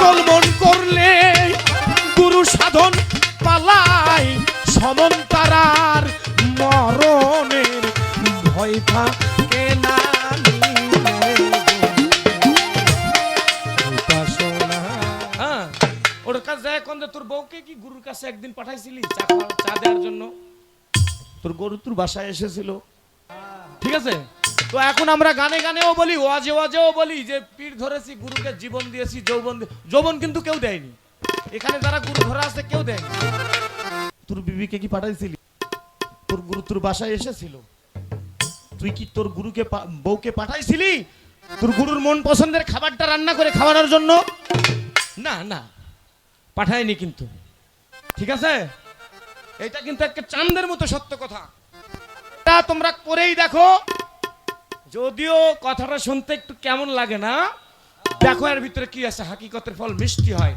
পাগল মন করলে গুরু সাধন পালাই সমন তারার মরণের ভয় থাকে না ওর কাছে এখন তোর বউকে কি গুরুর কাছে একদিন পাঠাইছিলি চা দেওয়ার জন্য তোর গরু তোর বাসায় এসেছিল ঠিক আছে তো এখন আমরা গানে গানেও বলি ওয়াজে ওয়াজেও বলি যে পীর ধরেছি গুরুকে জীবন দিয়েছি যৌবন কিন্তু কেউ দেয়নি এখানে যারা গুরু ধরা আছে কেউ দেয়নি তোর বিবিকে কি পাঠাইছিলি তোর গুরু তোর বাসায় এসেছিল তুই কি তোর গুরুকে বউকে পাঠাইছিলি তোর গুরুর মন পছন্দের খাবারটা রান্না করে খাওয়ানোর জন্য না না পাঠায়নি কিন্তু ঠিক আছে এটা কিন্তু একটা চাঁদের মতো সত্য কথা এটা তোমরা করেই দেখো যদিও কথাটা শুনতে একটু কেমন লাগে না দেখো এর ভিতরে কি আছে হাকিকতের ফল মিষ্টি হয়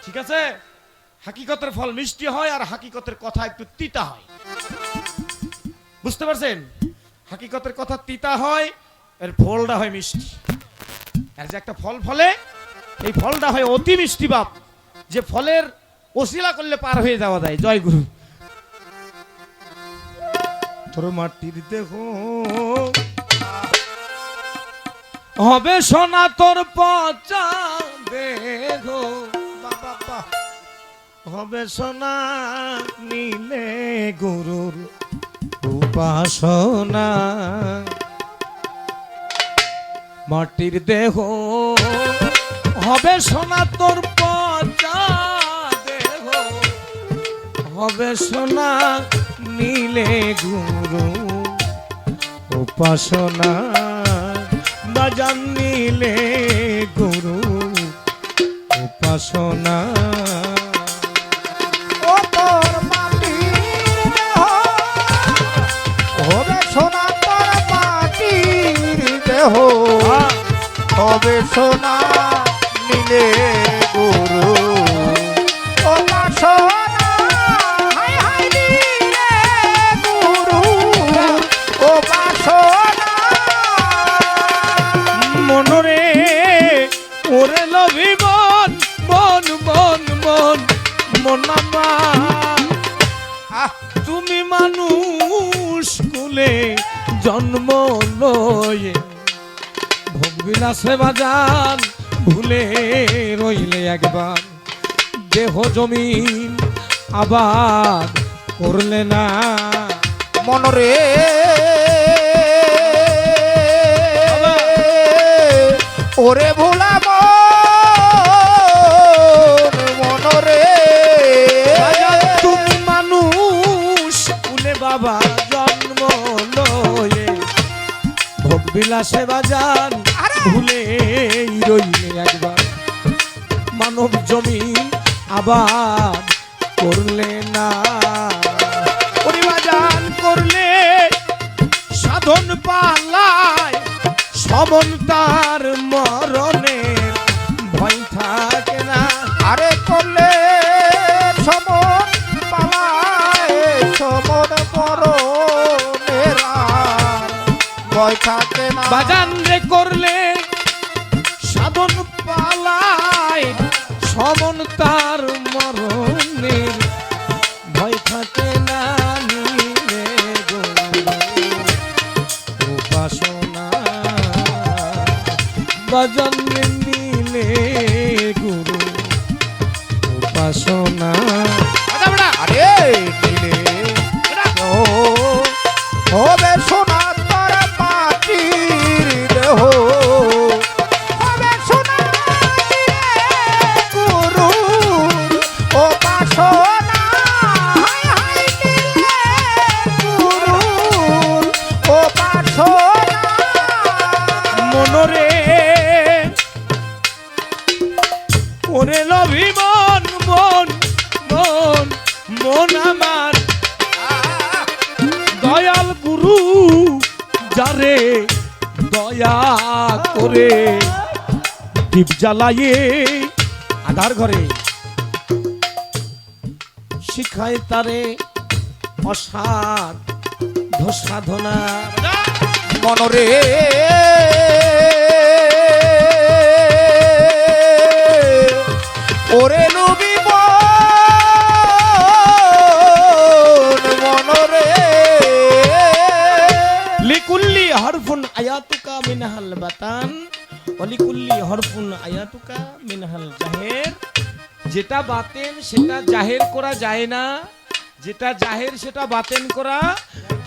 ঠিক আছে হাকিকতের ফল মিষ্টি হয় আর হাকিকতের কথা একটু তিতা হয় বুঝতে পারছেন হাকিকতের কথা তিতা হয় এর ফলটা হয় মিষ্টি আর যে একটা ফল ফলে এই ফলটা হয় অতি মিষ্টি বাপ যে ফলের ওসিলা করলে পার হয়ে যাওয়া যায় জয় গুরু তোর মাটির দেহ হবে সোনা তোর পচা দেহ হবে সোনা নিলে গুরুর উপাসনা মাটির দেহ হবে সোনা তোর পচা দেহ হবে সোনা নীলে গুরু উপাসনা বাজান নীলে গুরু উপাসনা ও তোর মাটির দেহ হবে সোনা তোর মাটির দেহ হবে সোনা নীলে গুরু উপাসনা হাই হাই নীলে গুরু উপাসনা মনরে ওরে লভি মন মন মন মন মন আমার তুমি মানুষ কুলে জন্ম লয়ে ভোগবিলাসে বাজান ভুলে রইলে একবার দেহ জমিন আবার করলে না মনরে ওরে ভোলা মনরে তুমি মানুষ কুলে বাবা জন্ম লয়ে ভোগবিলাসে বাজান ভুলে রইলে একবার মানব জমিন আবার করলে না ওরে বাজান করলে সাধন পালায় সমন তার মরণের ভয় থাকে না আরে করলে সমন পালায় সমন মরণের ভয় থাকে না বাজান রে করলে সাধন পালায় সমন তার মরণের ভয় থাকে না নীলে গুরু উপাসনা বাজান রে নীলে গুরু উপাসনা আরে নীলে হবে সোনা তোর মাটির দেহ হবে সোনা গুরু উপাসনা হাই হাই নীলে গুরু উপাসনা মনরে ওরে লভি মন মন মন মন আমার দয়াল গুরু যারে দয়া করে দীপ জ্বালায়ে আধার ঘরে শিখায় তারে অসাধ সাধনা মনরে আয়াতুকা মিনহাল জাহের, যেটা বাতেন সেটা জাহের করা যায় না, যেটা জাহের সেটা বাতেন করা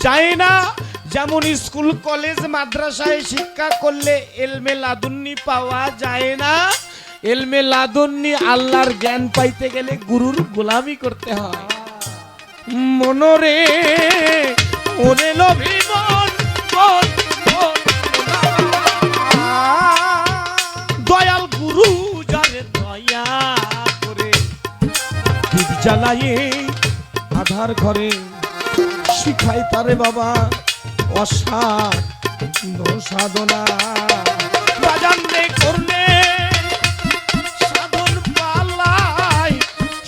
যায় না। যেমন স্কুল কলেজ মাদ্রাসায় শিক্ষা করলে এলমে লাদুন্নি পাওয়া যায় না, এলমে লাদুন্নি আল্লাহর জ্ঞান পাইতে গেলে গুরুর গোলামি করতে হয়। মনরে ওরে লোভী মন, মন, মন, দয়াল গুরু জানে দয়া করে দীপ জ্বালায়ে আধার ঘরে শিখাই তারে বাবা অসাধ সাধনা। বাজান রে করলে সাধন পালাই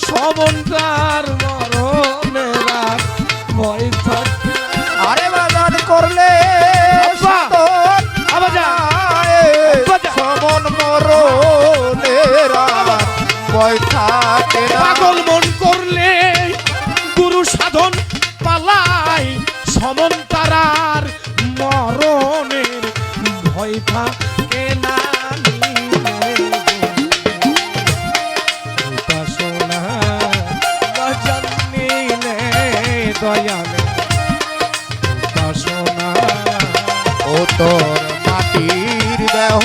সমন্তার মরণেরা ভয় থাকে। আরে বাজান করলে আব্বা, সাধন আবাজা, আবাজা। সমন মরণেরা ভয় থাকে না। পাগল মন করলে গুরু সাধন পালাই সমন্তারার মরণের ভয় থাকে না। উপাসনা ভজন নিলে দয়ালে উপাসনা। ও তোর মাটির দেহ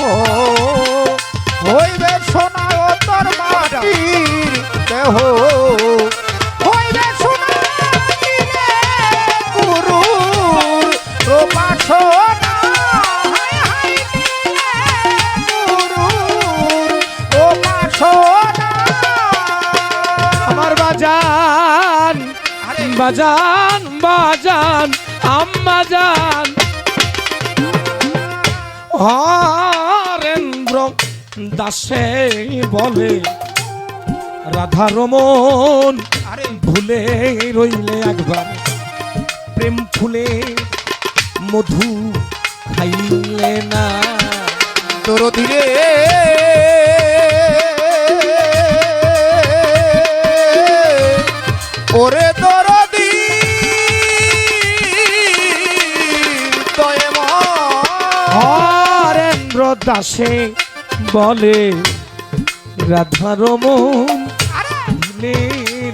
হইবে সোনা, ও তোর মাটির দেহ হইবে সোনা, দিলে গুরুর উপাসনা। হায় হায় দিলে গুরুর উপাসনা। আমার বাজান, আরে বাজান, বাজান, আম্মা জান হরেন্দ্র দাসে বলে রাধা রমন আরে ভুলে রইলে একবার প্রেম ফুলে মধু খাইলে না। তোর ধীরে ওরে দরদি হরেন্দ্র দাসে বলে রাধা রমন ভুলে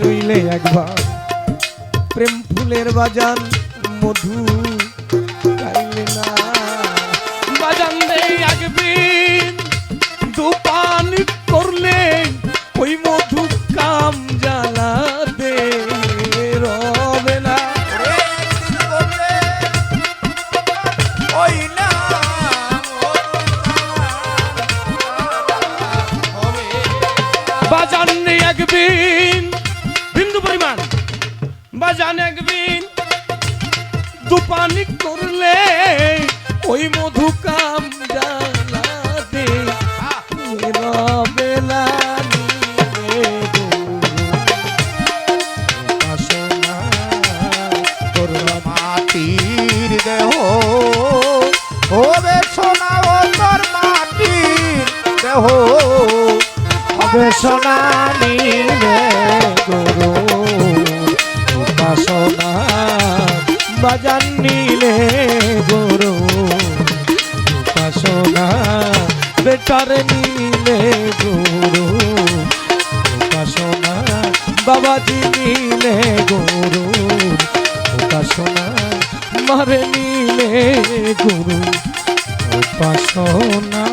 রইলে একবার প্রেম ফুলের বাজান মধু খাইলে না। বাজান রে একদিন দুপান করলে ওই মধু কাম জ্বালা দে রবে না। ওই না বাজান রে একদিন বিন্দু পরিমাণ বাজান একদিন দুপানি করলে ওই মধু কাম জ্বালা দে রবে না। মাটির দেহ হবে সোনা, ও তোর মাটির দেহ হবে সোনা, নিলে গুরু উপাসনা বাজান নিলে গুরু উপাসনা বেটার নিলে গুরু উপাসনা বাবাজি নিলে গুরু উপাসনা মারে নিলে গুরু উপাসনা।